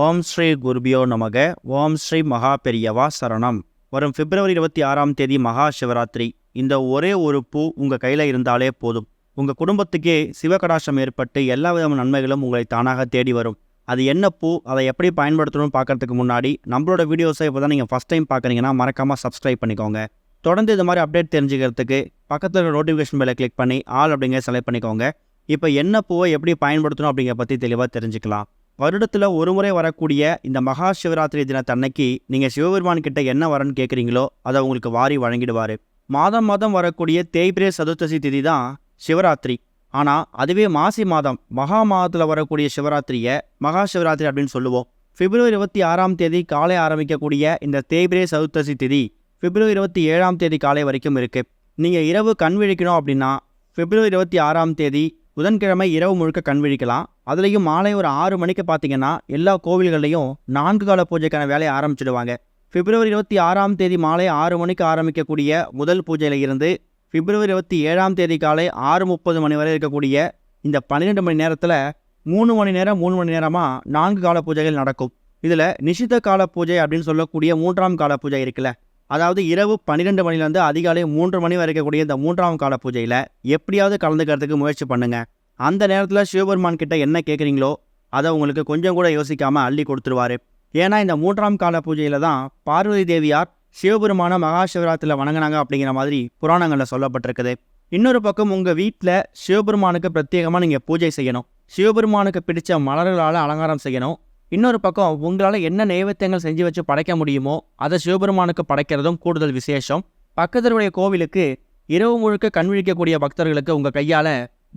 ஓம் ஸ்ரீ குருபியோ நமக. ஓம் ஸ்ரீ மகா பெரியவா சரணம். வரும் பிப்ரவரி 26 மகா சிவராத்திரி. இந்த ஒரே ஒரு பூ உங்கள் கையில் இருந்தாலே போதும். உங்கள் குடும்பத்துக்கே சிவகடாட்சம் ஏற்பட்டு எல்லா விதமான நன்மைகளும் உங்களை தானாக தேடி வரும். அது என்ன பூ, அதை எப்படி பயன்படுத்தணும்னு பார்க்கறதுக்கு முன்னாடி நம்மளோட வீடியோஸை இப்போ தான் நீங்கள் ஃபஸ்ட் டைம் பார்க்குறீங்கன்னா மறக்காமல் சப்ஸ்கிரைப் பண்ணிக்கோங்க. தொடர்ந்து இது மாதிரி அப்டேட் தெரிஞ்சுக்கிறதுக்கு பக்கத்தில் இருக்கிற நோட்டிஃபிகேஷன் பெல்லை கிளிக் பண்ணி ஆல் அப்படிங்கிற செலக்ட் பண்ணிக்கோங்க. இப்போ என்ன பூவை எப்படி பயன்படுத்தணும் அப்படிங்கிற பற்றி தெளிவாக தெரிஞ்சுக்கலாம். வருடத்தில் ஒரு முறை வரக்கூடிய இந்த மகா சிவராத்திரி தினத்தன்னைக்கு நீங்கள் சிவபெருமான் கிட்ட என்ன வரன்னு கேட்குறீங்களோ அதை உங்களுக்கு வாரி வழங்கிடுவார். மாதம் மாதம் வரக்கூடிய தேய்பிரே சதுர்த்தசி திதி தான் சிவராத்திரி. ஆனால் அதுவே மாசி மாதம் மகா மாதத்தில் வரக்கூடிய சிவராத்திரியை மகா சிவராத்திரி அப்படின்னு சொல்லுவோம். பிப்ரவரி 26 காலை ஆரம்பிக்கக்கூடிய இந்த தேய்பிரே சதுர்த்தசி திதி பிப்ரவரி 27 காலை வரைக்கும் இருக்குது. நீங்கள் இரவு கண் விழிக்கணும் அப்படின்னா பிப்ரவரி 26 புதன்கிழமை இரவு முழுக்க கண் விழிக்கலாம். அதுலேயும் மாலை ஒரு 6 மணிக்கு பார்த்தீங்கன்னா எல்லா கோவில்கள்லையும் 4 கால பூஜைக்கான வேலையை ஆரம்பிச்சிடுவாங்க. பிப்ரவரி 26 மாலை 6 மணிக்கு ஆரம்பிக்கக்கூடிய முதல் பூஜையில் இருந்து பிப்ரவரி 27 காலை 6:30 மணி வரை இருக்கக்கூடிய இந்த 12 மணி நேரத்தில் 3 மணி நேரமாக 4 கால பூஜைகள் நடக்கும். இதில் நிஷித்த கால பூஜை அப்படின்னு சொல்லக்கூடிய 3ஆம் கால பூஜை இருக்குல்ல, அதாவது இரவு 12 மணிலேருந்து அதிகாலை 3 மணி வரை இருக்கக்கூடிய இந்த 3ஆம் கால பூஜையில் எப்படியாவது கலந்துக்கிறதுக்கு முயற்சி பண்ணுங்க. அந்த நேரத்தில் சிவபெருமான் கிட்ட என்ன கேட்குறீங்களோ அதை உங்களுக்கு கொஞ்சம் கூட யோசிக்காமல் அள்ளி கொடுத்துருவாரு. ஏன்னா இந்த 3ஆம் கால பூஜையில் தான் பார்வதி தேவியார் சிவபெருமான மகா சிவராத்திரியில் வணங்கினாங்க அப்படிங்கிற மாதிரி புராணங்களில் சொல்லப்பட்டிருக்குது. இன்னொரு பக்கம் உங்கள் வீட்டில் சிவபெருமானுக்கு பிரத்யேகமாக நீங்கள் பூஜை செய்யணும். சிவபெருமானுக்கு பிடிச்ச மலர்களால் அலங்காரம் செய்யணும். இன்னொரு பக்கம் உங்களால் என்ன நைவேத்தியங்கள் செஞ்சு வச்சு படைக்க முடியுமோ அதை சிவபெருமானுக்கு படைக்கிறதும் கூடுதல் விசேஷம். பக்கத்தினுடைய கோவிலுக்கு இரவு முழுக்க கண் விழிக்கக்கூடிய பக்தர்களுக்கு உங்கள் கையால்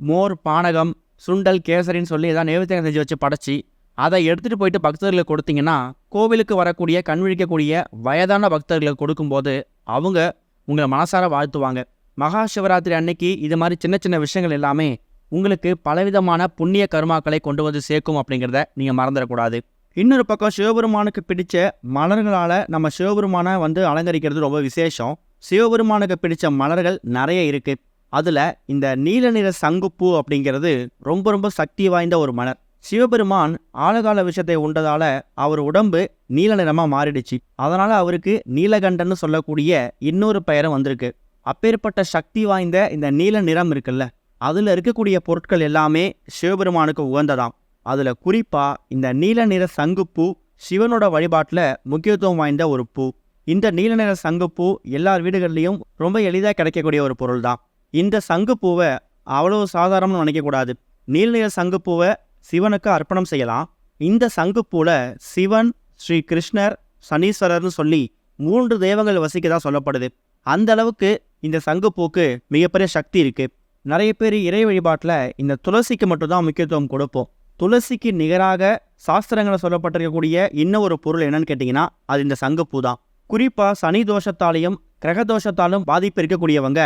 மோர், பானகம், சுண்டல், கேசரின்னு சொல்லி ஏதாவது நைவேத்தியம் செஞ்சு வச்சு படைச்சி அதை எடுத்துகிட்டு போயிட்டு பக்தர்களுக்கு கொடுத்தீங்கன்னா கோவிலுக்கு வரக்கூடிய கண் விழிக்கக்கூடிய வயதான பக்தர்களுக்கு கொடுக்கும்போது அவங்க உங்களை மனசார வாழ்த்துவாங்க. மகா சிவராத்திரி அன்னைக்கு இது மாதிரி சின்ன சின்ன விஷயங்கள் எல்லாமே உங்களுக்கு பலவிதமான புண்ணிய கர்மாக்களை கொண்டு வந்து சேர்க்கும் அப்படிங்கிறத நீங்கள் மறந்துடக்கூடாது. இன்னொரு பக்கம் சிவபெருமானுக்கு பிடிச்ச மலர்களால் நம்ம சிவபெருமானை அலங்கரிக்கிறது ரொம்ப விசேஷம். சிவபெருமானுக்கு பிடிச்ச மலர்கள் நிறைய இருக்குது. அதில் இந்த நீல நிற சங்குப்பூ அப்படிங்கிறது ரொம்ப ரொம்ப சக்தி வாய்ந்த ஒரு மலர். சிவபெருமான் ஆழகால விஷத்தை உண்டதால் அவர் உடம்பு நீல நிறமாக மாறிடுச்சு. அதனால் அவருக்கு நீலகண்டன்னு சொல்லக்கூடிய இன்னொரு பெயரும் வந்திருக்கு. அப்பேற்பட்ட சக்தி வாய்ந்த இந்த நீல நிறம் இருக்குல்ல, அதில் இருக்கக்கூடிய பொருட்கள் எல்லாமே சிவபெருமானுக்கு உகந்ததாம். அதில் குறிப்பாக இந்த நீல நிற சங்குப்பூ சிவனோட வழிபாட்டில் முக்கியத்துவம் வாய்ந்த ஒரு பூ. இந்த நீல நிற சங்குப்பூ எல்லார் வீடுகள்லையும் ரொம்ப எளிதாக கிடைக்கக்கூடிய ஒரு பொருள் தான். இந்த சங்குப்பூவை அவ்வளோ சாதாரணம்னு நினைக்கக்கூடாது. நீல நிற சங்குப்பூவை சிவனுக்கு அர்ப்பணம் செய்யலாம். இந்த சங்குப்பூவில் சிவன், ஸ்ரீ கிருஷ்ணர், சனீஸ்வரர்னு சொல்லி 3 தெய்வங்கள் வசிக்கதான் சொல்லப்படுது. அந்த அளவுக்கு இந்த சங்குப்பூக்கு மிகப்பெரிய சக்தி இருக்குது. நிறைய பேர் இறை வழிபாட்டில் இந்த துளசிக்கு மட்டும்தான் முக்கியத்துவம் கொடுப்போம். துளசிக்கு நிகராக சாஸ்திரங்களை சொல்லப்பட்டிருக்கக்கூடிய இன்னும் ஒரு பொருள் என்னன்னு கேட்டிங்கன்னா அது இந்த சங்குப்பூ தான். குறிப்பாக சனி தோஷத்தாலையும் கிரக தோஷத்தாலும் பாதிப்பு இருக்கக்கூடியவங்க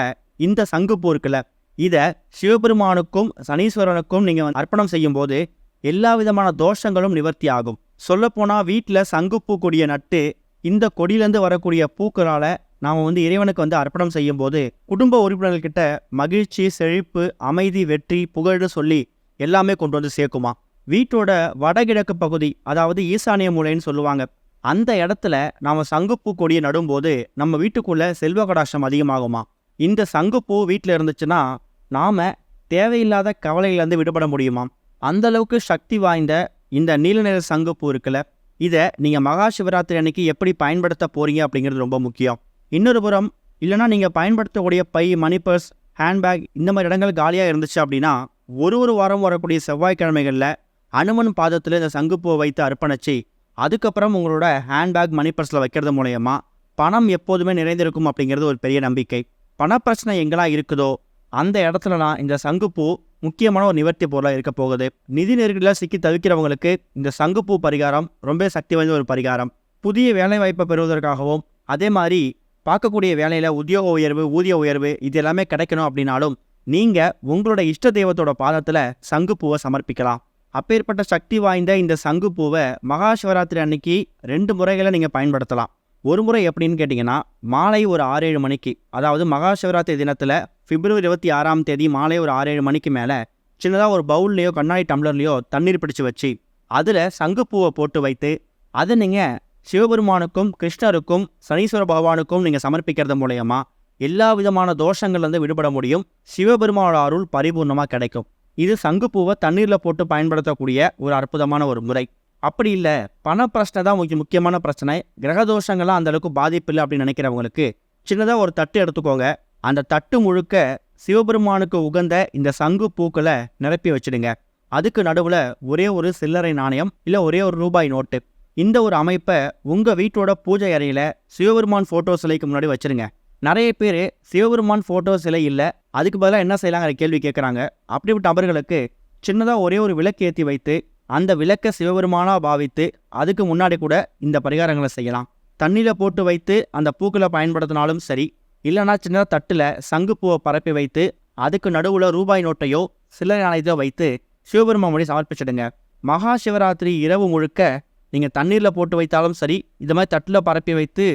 இந்த சங்குப்பூ இருக்குல்ல, இதை சிவபெருமானுக்கும் சனீஸ்வரனுக்கும் நீங்கள் அர்ப்பணம் செய்யும் போது எல்லா விதமான தோஷங்களும் நிவர்த்தி ஆகும். சொல்லப்போனால் வீட்டில் சங்குப்பூ கொடியை நட்டு இந்த கொடியிலேருந்து வரக்கூடிய பூக்களால் நாம் இறைவனுக்கு அர்ப்பணம் செய்யும் போது குடும்ப உறுப்பினர்கள்கிட்ட மகிழ்ச்சி, செழிப்பு, அமைதி, வெற்றி, புகழ்னு சொல்லி எல்லாமே கொண்டு வந்து சேர்க்குமா. வீட்டோட வடகிழக்கு பகுதி, அதாவது ஈசானிய மூலைன்னு சொல்லுவாங்க, அந்த இடத்துல நாம் சங்குப்பூ கொடியை நடும்போது நம்ம வீட்டுக்குள்ளே செல்வ கடாட்சம் அதிகமாகுமா. இந்த சங்குப்பூ வீட்டில் இருந்துச்சுன்னா நாம் தேவையில்லாத கவலையிலேருந்து விடுபட முடியுமா. அந்தளவுக்கு சக்தி வாய்ந்த இந்த நீல நிற சங்குப்பூ இருக்குல்ல, இதை நீங்கள் மகா சிவராத்திரி அன்னைக்கு எப்படி பயன்படுத்த போகிறீங்க அப்படிங்கிறது ரொம்ப முக்கியம். இன்னொரு புறம் இல்லைனா நீங்கள் பயன்படுத்தக்கூடிய பை, மணி பர்ஸ், ஹேண்ட்பேக் இந்த மாதிரி இடங்கள் காலியாக இருந்துச்சு அப்படின்னா ஒரு வாரம் வரக்கூடிய செவ்வாய்க்கிழமைகளில் அனுமன் பாதத்தில் இந்த சங்குப்பூவை வைத்து அர்ப்பணிச்சு அதுக்கப்புறம் உங்களோட ஹேண்ட்பேக், மணி பர்ஸில் வைக்கிறது மூலயமா பணம் எப்போதுமே நிறைந்திருக்கும் அப்படிங்கிறது ஒரு பெரிய நம்பிக்கை. பணப்பிரச்சனை எங்கெல்லாம் இருக்குதோ அந்த இடத்துலலாம் இந்த சங்குப்பூ முக்கியமான ஒரு நிவர்த்தி பொருளாக இருக்க போகுது. நிதி நெருக்கடியில் சிக்கி தவிக்கிறவங்களுக்கு இந்த சங்குப்பூ பரிகாரம் ரொம்ப சக்தி வாய்ந்த ஒரு பரிகாரம். புதிய வேலை வாய்ப்பை பெறுவதற்காகவும் அதே மாதிரி பார்க்கக்கூடிய வேலையில் உத்தியோக உயர்வு, ஊதிய உயர்வு இது எல்லாமே கிடைக்கணும் அப்படின்னாலும் நீங்கள் உங்களோட இஷ்ட தெய்வத்தோட பாதத்தில் சங்குப்பூவை சமர்ப்பிக்கலாம். அப்பேற்பட்ட சக்தி வாய்ந்த இந்த சங்குப்பூவை மகா சிவராத்திரி அன்னைக்கு 2 முறைகளை நீங்கள் பயன்படுத்தலாம். ஒரு முறை எப்படின்னு கேட்டிங்கன்னா மாலை ஒரு 6-7 மணிக்கு, அதாவது மகா சிவராத்திரி தினத்தில் பிப்ரவரி 26 மாலை ஒரு 6-7 மணிக்கு மேலே சின்னதாக ஒரு பவுல்லையோ கண்ணாடி டம்ளர்லையோ தண்ணீர் பிடிச்சி வச்சு அதில் சங்குப்பூவை போட்டு வைத்து அதை நீங்கள் சிவபெருமானுக்கும் கிருஷ்ணருக்கும் சனீஸ்வர பகவானுக்கும் நீங்கள் சமர்ப்பிக்கிறது மூலயமா எல்லா விதமான தோஷங்கள்லேருந்து விடுபட முடியும். சிவபெருமானோட அருள் பரிபூர்ணமாக கிடைக்கும். இது சங்குப்பூவை தண்ணீரில் போட்டு பயன்படுத்தக்கூடிய ஒரு அற்புதமான ஒரு முறை. அப்படி இல்லை, பண பிரச்சனை தான் முக்கியமான பிரச்சனை, கிரக தோஷங்கள்லாம் அந்தளவுக்கு பாதிப்பு இல்லை அப்படின்னு நினைக்கிறவங்களுக்கு சின்னதாக ஒரு தட்டு எடுத்துக்கோங்க. அந்த தட்டு முழுக்க சிவபெருமானுக்கு உகந்த இந்த சங்கு பூக்களை நிரப்பி வச்சுடுங்க. அதுக்கு நடுவில் ஒரே ஒரு சில்லறை நாணயம் இல்லை ஒரே ஒரு ரூபாய் நோட்டு. இந்த ஒரு அமைப்பை உங்கள் வீட்டோட பூஜை அறையில் சிவபெருமான் ஃபோட்டோ சிலைக்கு முன்னாடி வச்சுருங்க. நிறைய பேர் சிவபெருமான் ஃபோட்டோ சிலை இல்லை, அதுக்கு பதிலாக என்ன செய்யலாங்கிற கேள்வி கேட்குறாங்க. அப்படிப்பட்ட நபர்களுக்கு சின்னதாக ஒரே ஒரு விளக்கு ஏற்றி வைத்து அந்த விளக்கை சிவபெருமானாக பாவித்து அதுக்கு முன்னாடி கூட இந்த பரிகாரங்களை செய்யலாம். தண்ணியில் போட்டு வைத்து அந்த பூக்களை பயன்படுத்தினாலும் சரி, இல்லைனா சின்னதாக தட்டில் சங்குப்பூவை பரப்பி வைத்து அதுக்கு நடுவில் ரூபாய் நோட்டையோ சில்லறை நாணயத்தையோ வைத்து சிவபெருமான் முன்னாடி சமர்ப்பிச்சிடுங்க. மகா சிவராத்திரி இரவு முழுக்க நீங்கள் தண்ணீரில் போட்டு வைத்தாலும் சரி, இது மாதிரி தட்டில் பரப்பி வைத்து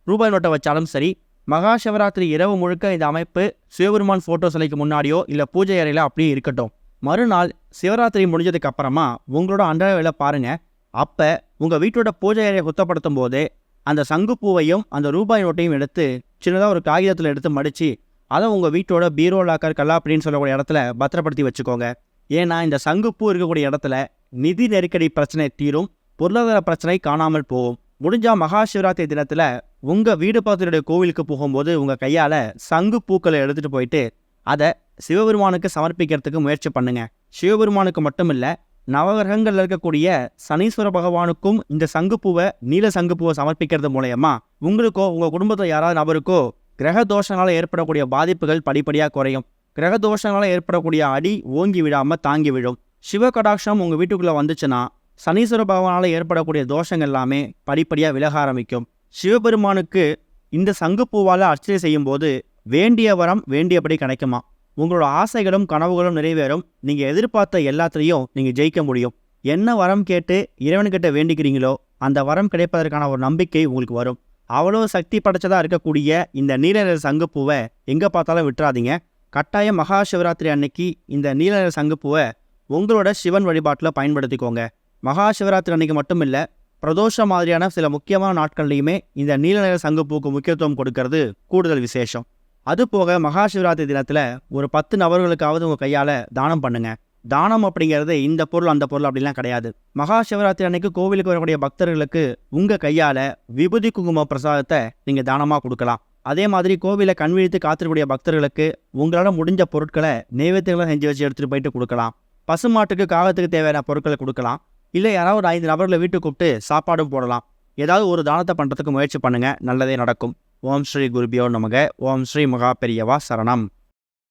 ரூபாய் நோட்டை வச்சாலும் சரி, மகா சிவராத்திரி இரவு முழுக்க இந்த அமைப்பு சிவபெருமான் ஃபோட்டோ சிலைக்கு முன்னாடியோ இல்லை பூஜை அறையில் அப்படியே இருக்கட்டும். மறுநாள் சிவராத்திரி முடிஞ்சதுக்கு அப்புறமா உங்களோட அன்றாட வேலை பாருங்கள். அப்போ உங்கள் வீட்டோட பூஜை அறையை சுத்தப்படுத்தும் போது அந்த சங்குப்பூவையும் அந்த ரூபாய் நோட்டையும் எடுத்து சின்னதாக ஒரு காகிதத்தில் எடுத்து மடித்து அதை உங்கள் வீட்டோட பீரோ லாக்கர் கல்லாப்படின்னு சொல்லக்கூடிய இடத்துல பத்திரப்படுத்தி வச்சுக்கோங்க. ஏன்னா இந்த சங்குப்பூ இருக்கக்கூடிய இடத்துல நிதி நெருக்கடி பிரச்சனை தீரும், பொருளாதார பிரச்சனை காணாமல் போகும். முடிஞ்சால் மகா சிவராத்திரி தினத்தில் உங்கள் வீடு பக்கத்தினுடைய கோவிலுக்கு போகும்போது உங்கள் கையால் சங்கு பூக்களை எடுத்துகிட்டு போயிட்டு அதை சிவபெருமானுக்கு சமர்ப்பிக்கிறதுக்கு முயற்சி பண்ணுங்க. சிவபெருமானுக்கு மட்டும் இல்லை, நவகிரகங்களில் இருக்கக்கூடிய சனீஸ்வர பகவானுக்கும் இந்த சங்குப்பூவை நீல சங்குப்பூவை சமர்ப்பிக்கிறது மூலயமா உங்களுக்கோ உங்கள் குடும்பத்தில் யாராவது நபருக்கோ கிரக தோஷங்களால் ஏற்படக்கூடிய பாதிப்புகள் படிப்படியாக குறையும். கிரக தோஷங்களால் ஏற்படக்கூடிய அடி ஓங்கி விடாமல் தாங்கி விழும். சிவ கடாட்சம் உங்கள் வீட்டுக்குள்ளே வந்துச்சுன்னா சனீஸ்வர பகவானால் ஏற்படக்கூடிய தோஷங்கள் எல்லாமே படிப்படியாக விலக ஆரம்பிக்கும். சிவபெருமானுக்கு இந்த சங்குப்பூவால் அர்ச்சனை செய்யும் போது வேண்டிய வரம் வேண்டியபடி கிடைக்குமா. உங்களோட ஆசைகளும் கனவுகளும் நிறைவேறும். நீங்கள் எதிர்பார்த்த எல்லாத்துலேயும் நீங்கள் ஜெயிக்க முடியும். என்ன வரம் கேட்டு இறைவன்கிட்ட வேண்டிக்கிறீங்களோ அந்த வரம் கிடைப்பதற்கான ஒரு நம்பிக்கை உங்களுக்கு வரும். அவ்வளோ சக்தி படைச்சதாக இருக்கக்கூடிய இந்த நீல நிற சங்குப்பூவை எங்கே பார்த்தாலும் விட்டுறாதீங்க. கட்டாயம் மகா சிவராத்திரி அன்னைக்கு இந்த நீல நிற சங்குப்பூவை உங்களோட சிவன் வழிபாட்டில் பயன்படுத்திக்கோங்க. மகா சிவராத்திரி அன்னைக்கு மட்டும் இல்லை, பிரதோஷம் மாதிரியான சில முக்கியமான நாட்கள்லையுமே இந்த நீல நிற சங்குப்பூக்கு முக்கியத்துவம் கொடுக்கறது கூடுதல் விசேஷம். அதுபோக மகா சிவராத்திரி தினத்தில் ஒரு 10 நபர்களுக்காவது உங்கள் கையால் தானம் பண்ணுங்க. தானம் அப்படிங்கிறது இந்த பொருள் அந்த பொருள் அப்படிலாம் கிடையாது. மகா சிவராத்திரி அன்னைக்கு கோவிலுக்கு வரக்கூடிய பக்தர்களுக்கு உங்கள் கையால் விபூதி குங்கும பிரசாதத்தை நீங்கள் தானமாக கொடுக்கலாம். அதே மாதிரி கோவிலை கண்விழித்து காத்திருக்கக்கூடிய பக்தர்களுக்கு உங்களால் முடிஞ்ச பொருட்களை நைவேத்தியங்களை செஞ்சு வச்சு எடுத்துகிட்டு போயிட்டு கொடுக்கலாம். பசுமாட்டுக்கு காகத்துக்கு தேவையான பொருட்களை கொடுக்கலாம். இல்லை யாராவது ஒரு 5 நபர்களை வீட்டுக்கு கூப்பிட்டு சாப்பாடும் போடலாம். ஏதாவது ஒரு தானத்தை பண்ணுறதுக்கு முயற்சி பண்ணுங்கள், நல்லதே நடக்கும். ஓம் ஸ்ரீ குருபியோ நமக. ஓம் ஸ்ரீ மகா பெரியவா சரணம்.